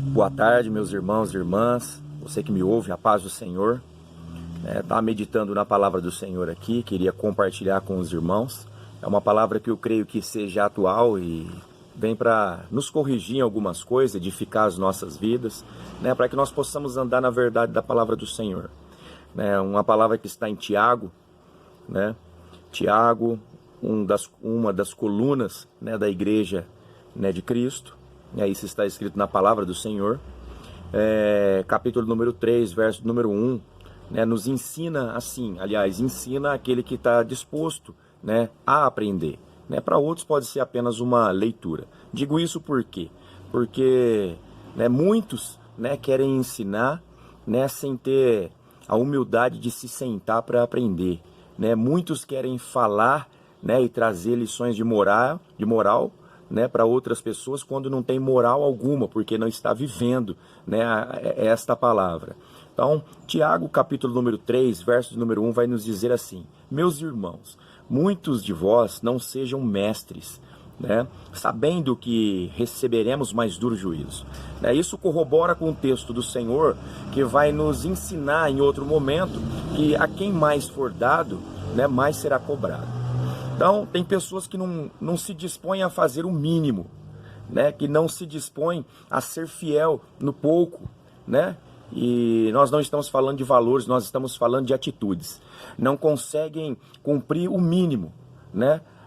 Boa tarde, meus irmãos e irmãs, você que me ouve, a paz do Senhor. Estava meditando na palavra do Senhor aqui, queria compartilhar com os irmãos. É uma palavra que eu creio que seja atual e vem para nos corrigir em algumas coisas, edificar as nossas vidas, para que nós possamos andar na verdade da palavra do Senhor. Uma palavra que está em Tiago, Tiago, uma das colunas da igreja de Cristo. Isso está escrito na palavra do Senhor, capítulo número 3, verso número 1, nos ensina assim, ensina aquele que está disposto a aprender. Para outros pode ser apenas uma leitura. Digo isso por quê? Porque muitos querem ensinar sem ter a humildade de se sentar para aprender. Muitos querem falar e trazer lições de moral, para outras pessoas quando não tem moral alguma, porque não está vivendo esta palavra. Então, Tiago, capítulo número 3, verso número 1, vai nos dizer assim: meus irmãos, muitos de vós não sejam mestres, sabendo que receberemos mais duro juízo. Isso corrobora com o texto do Senhor, que vai nos ensinar em outro momento que a quem mais for dado, mais será cobrado. Então, tem pessoas que não se dispõem a fazer o mínimo, que não se dispõem a ser fiel no pouco, E nós não estamos falando de valores, nós estamos falando de atitudes. Não conseguem cumprir o mínimo,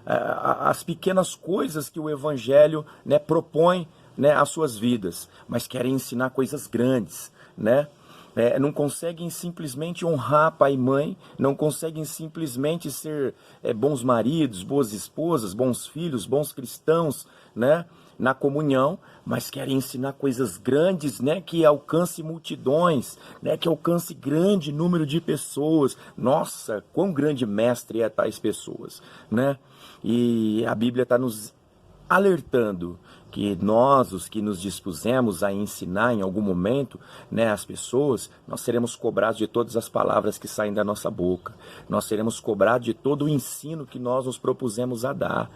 as pequenas coisas que o Evangelho propõe às suas vidas, mas querem ensinar coisas grandes, não conseguem simplesmente honrar pai e mãe, não conseguem simplesmente ser bons maridos, boas esposas, bons filhos, bons cristãos, na comunhão, mas querem ensinar coisas grandes, que alcance multidões, que alcance grande número de pessoas. Nossa, quão grande mestre é tais pessoas, E a Bíblia está nos alertando que nós, os que nos dispusemos a ensinar em algum momento, as pessoas, nós seremos cobrados de todas as palavras que saem da nossa boca. Nós seremos cobrados de todo o ensino que nós nos propusemos a dar,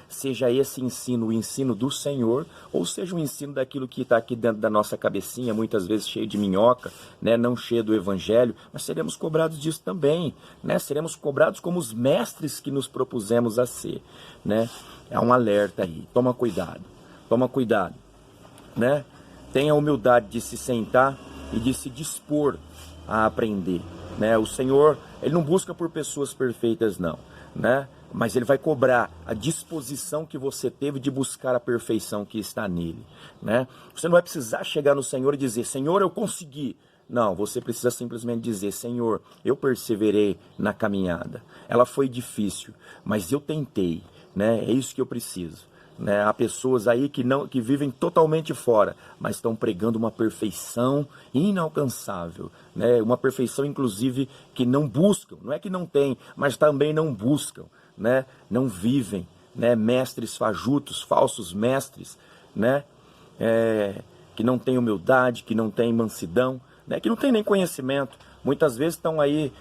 Seja esse ensino o ensino do Senhor, ou seja o ensino daquilo que está aqui dentro da nossa cabecinha, muitas vezes cheio de minhoca, não cheio do Evangelho, mas seremos cobrados disso também, Seremos cobrados como os mestres que nos propusemos a ser, É um alerta aí, toma cuidado, Tenha a humildade de se sentar e de se dispor a aprender, O Senhor, Ele não busca por pessoas perfeitas não, Mas Ele vai cobrar a disposição que você teve de buscar a perfeição que está nele, Você não vai precisar chegar no Senhor e dizer: Senhor, eu consegui. Não, você precisa simplesmente dizer: Senhor, eu perseverei na caminhada. Ela foi difícil, mas eu tentei, É isso que eu preciso. Há pessoas aí que vivem totalmente fora, mas estão pregando uma perfeição inalcançável, Uma perfeição, inclusive, que não buscam. Não é que não tem, mas também não buscam, Não vivem, mestres fajutos, falsos mestres, Que não têm humildade, que não têm mansidão, que não têm nem conhecimento. Muitas vezes estão aí,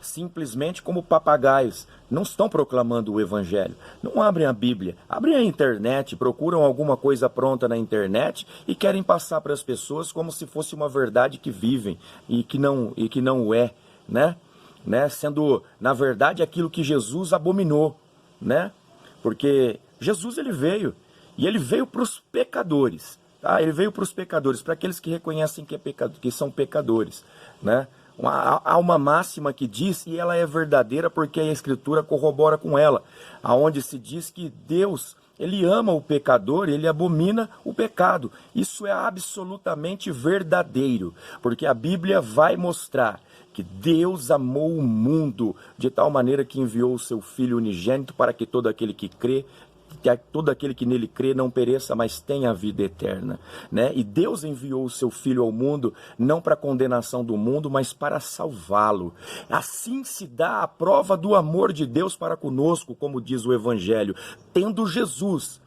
simplesmente como papagaios, não estão proclamando o Evangelho, não abrem a Bíblia, abrem a internet, procuram alguma coisa pronta na internet e querem passar para as pessoas como se fosse uma verdade que vivem e que não é, Sendo, na verdade, aquilo que Jesus abominou, Porque Jesus, Ele veio, e Ele veio para os pecadores, Ele veio para os pecadores, para aqueles que reconhecem que são pecadores, Há uma máxima que diz, e ela é verdadeira porque a Escritura corrobora com ela, aonde se diz que Deus, Ele ama o pecador, Ele abomina o pecado. Isso é absolutamente verdadeiro, porque a Bíblia vai mostrar que Deus amou o mundo de tal maneira que enviou o seu Filho unigênito para que todo aquele que crê, todo aquele que nele crê não pereça, mas tenha a vida eterna, E Deus enviou o seu Filho ao mundo, não para a condenação do mundo, mas para salvá-lo. Assim se dá a prova do amor de Deus para conosco, como diz o Evangelho, tendo Jesus,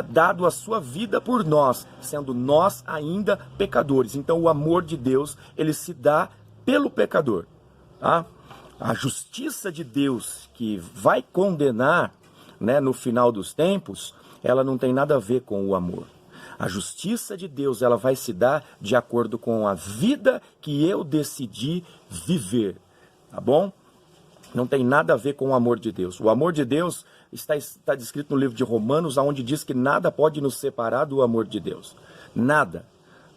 dado a sua vida por nós, sendo nós ainda pecadores. Então o amor de Deus, ele se dá pelo pecador, A justiça de Deus que vai condenar, no final dos tempos, ela não tem nada a ver com o amor. A justiça de Deus, ela vai se dar de acordo com a vida que eu decidi viver, tá bom? Não tem nada a ver com o amor de Deus. O amor de Deus está descrito no livro de Romanos, onde diz que nada pode nos separar do amor de Deus. Nada.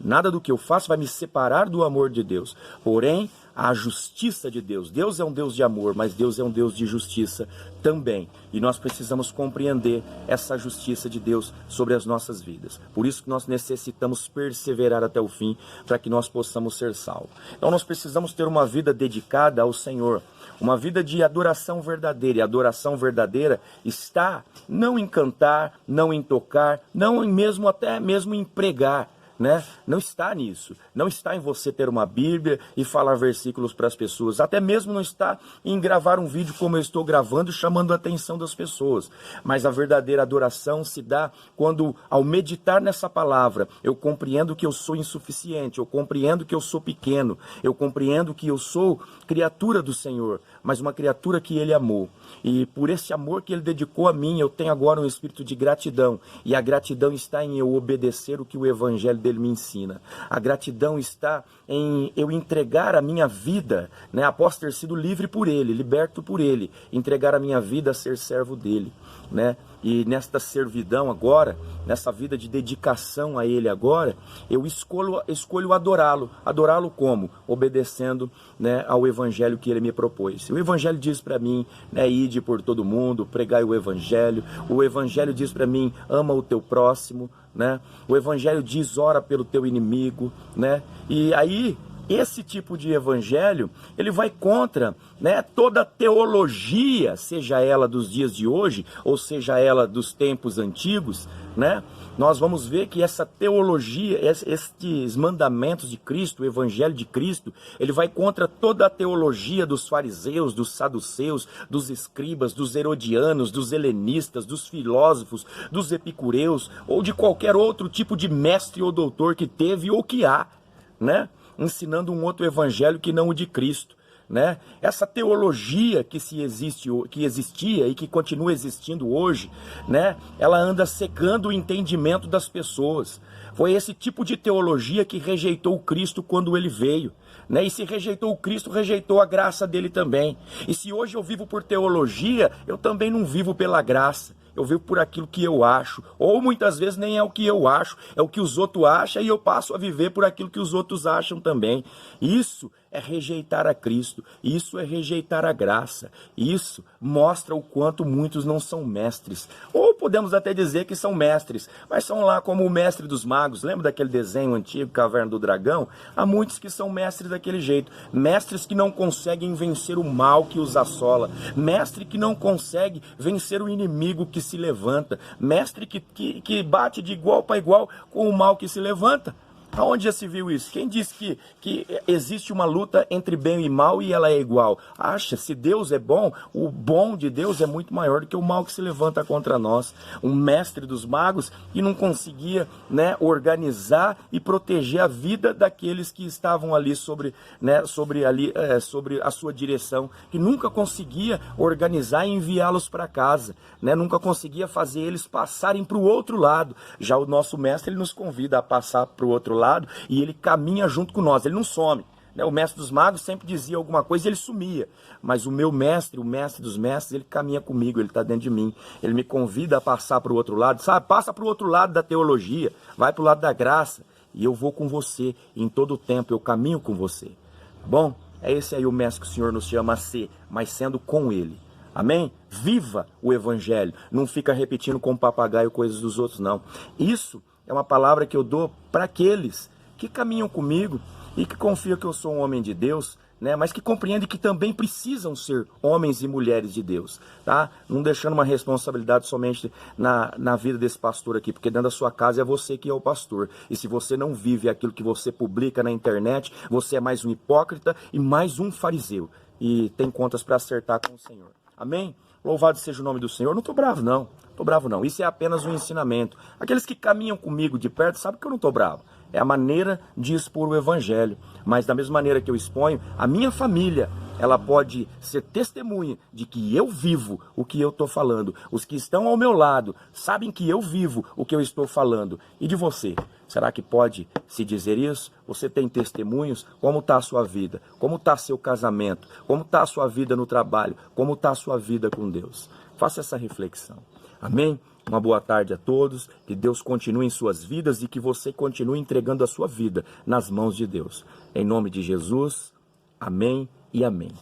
Nada do que eu faço vai me separar do amor de Deus. Porém, a justiça de Deus. Deus é um Deus de amor, mas Deus é um Deus de justiça também. E nós precisamos compreender essa justiça de Deus sobre as nossas vidas. Por isso que nós necessitamos perseverar até o fim, para que nós possamos ser salvos. Então nós precisamos ter uma vida dedicada ao Senhor. Uma vida de adoração verdadeira. E a adoração verdadeira está não em cantar, não em tocar, não em até mesmo em pregar. Né? Não está nisso, não está em você ter uma Bíblia e falar versículos para as pessoas, até mesmo não está em gravar um vídeo como eu estou gravando, chamando a atenção das pessoas, mas a verdadeira adoração se dá quando, ao meditar nessa palavra, eu compreendo que eu sou insuficiente, eu compreendo que eu sou pequeno, eu compreendo que eu sou criatura do Senhor, mas uma criatura que Ele amou, e por esse amor que Ele dedicou a mim, eu tenho agora um espírito de gratidão, e a gratidão está em eu obedecer o que o Evangelho dele me ensina. A gratidão está em eu entregar a minha vida, né, após ter sido livre por Ele, liberto por Ele, entregar a minha vida a ser servo dele, né? E nesta servidão agora, nessa vida de dedicação a Ele agora, eu escolho adorá-lo. Adorá-lo como? Obedecendo, né, ao Evangelho que Ele me propôs. O Evangelho diz para mim, né, ide por todo mundo, pregai o Evangelho. O Evangelho diz para mim, ama o teu próximo, né? O Evangelho diz, ora pelo teu inimigo, né? E aí, esse tipo de evangelho, ele vai contra, né, toda a teologia, seja ela dos dias de hoje, ou seja ela dos tempos antigos, né? Nós vamos ver que essa teologia, estes mandamentos de Cristo, o evangelho de Cristo, ele vai contra toda a teologia dos fariseus, dos saduceus, dos escribas, dos herodianos, dos helenistas, dos filósofos, dos epicureus, ou de qualquer outro tipo de mestre ou doutor que teve ou que há, né? Ensinando um outro evangelho que não o de Cristo, né? Essa teologia que existia e que continua existindo hoje, né? Ela anda cegando o entendimento das pessoas. Foi esse tipo de teologia que rejeitou o Cristo quando ele veio, né? E se rejeitou o Cristo, rejeitou a graça dele também. E se hoje eu vivo por teologia, eu também não vivo pela graça. Eu vivo por aquilo que eu acho, ou muitas vezes nem é o que eu acho, é o que os outros acham, e eu passo a viver por aquilo que os outros acham também. Isso é rejeitar a Cristo, isso é rejeitar a graça, isso mostra o quanto muitos não são mestres, ou podemos até dizer que são mestres, mas são lá como o mestre dos magos. Lembra daquele desenho antigo, Caverna do Dragão? Há muitos que são mestres daquele jeito, mestres que não conseguem vencer o mal que os assola, mestre que não consegue vencer o inimigo que se levanta, mestre que bate de igual para igual com o mal que se levanta. Aonde já se viu isso? Quem disse que existe uma luta entre bem e mal e ela é igual? Acha, se Deus é bom, o bom de Deus é muito maior do que o mal que se levanta contra nós. Um mestre dos magos que não conseguia, né, organizar e proteger a vida daqueles que estavam ali sobre a sua direção, que nunca conseguia organizar e enviá-los para casa, né? Nunca conseguia fazer eles passarem para o outro lado. Já o nosso mestre, ele nos convida a passar para o outro lado, e ele caminha junto com nós, ele não some, né? O mestre dos magos sempre dizia alguma coisa e ele sumia, mas o meu mestre, o mestre dos mestres, ele caminha comigo, ele está dentro de mim, ele me convida a passar para o outro lado, sabe? Passa para o outro lado da teologia, vai para o lado da graça, e eu vou com você, em todo o tempo eu caminho com você, tá bom? É esse aí o mestre que o Senhor nos chama a ser, mas sendo com ele. Amém? Viva o evangelho, não fica repetindo como papagaio coisas dos outros, não. Isso é uma palavra que eu dou para aqueles que caminham comigo e que confiam que eu sou um homem de Deus, né? Mas que compreendem que também precisam ser homens e mulheres de Deus, tá? Não deixando uma responsabilidade somente na vida desse pastor aqui, porque dentro da sua casa é você que é o pastor. E se você não vive aquilo que você publica na internet, você é mais um hipócrita e mais um fariseu. E tem contas para acertar com o Senhor. Amém? Louvado seja o nome do Senhor. Não estou bravo, não. Estou bravo, não. Isso é apenas um ensinamento. Aqueles que caminham comigo de perto sabem que eu não estou bravo. É a maneira de expor o evangelho. Mas da mesma maneira que eu exponho, a minha família, ela pode ser testemunha de que eu vivo o que eu estou falando. Os que estão ao meu lado sabem que eu vivo o que eu estou falando. E de você? Será que pode se dizer isso? Você tem testemunhos? Como está a sua vida? Como está seu casamento? Como está a sua vida no trabalho? Como está a sua vida com Deus? Faça essa reflexão. Amém? Uma boa tarde a todos. Que Deus continue em suas vidas e que você continue entregando a sua vida nas mãos de Deus. Em nome de Jesus, amém e amém.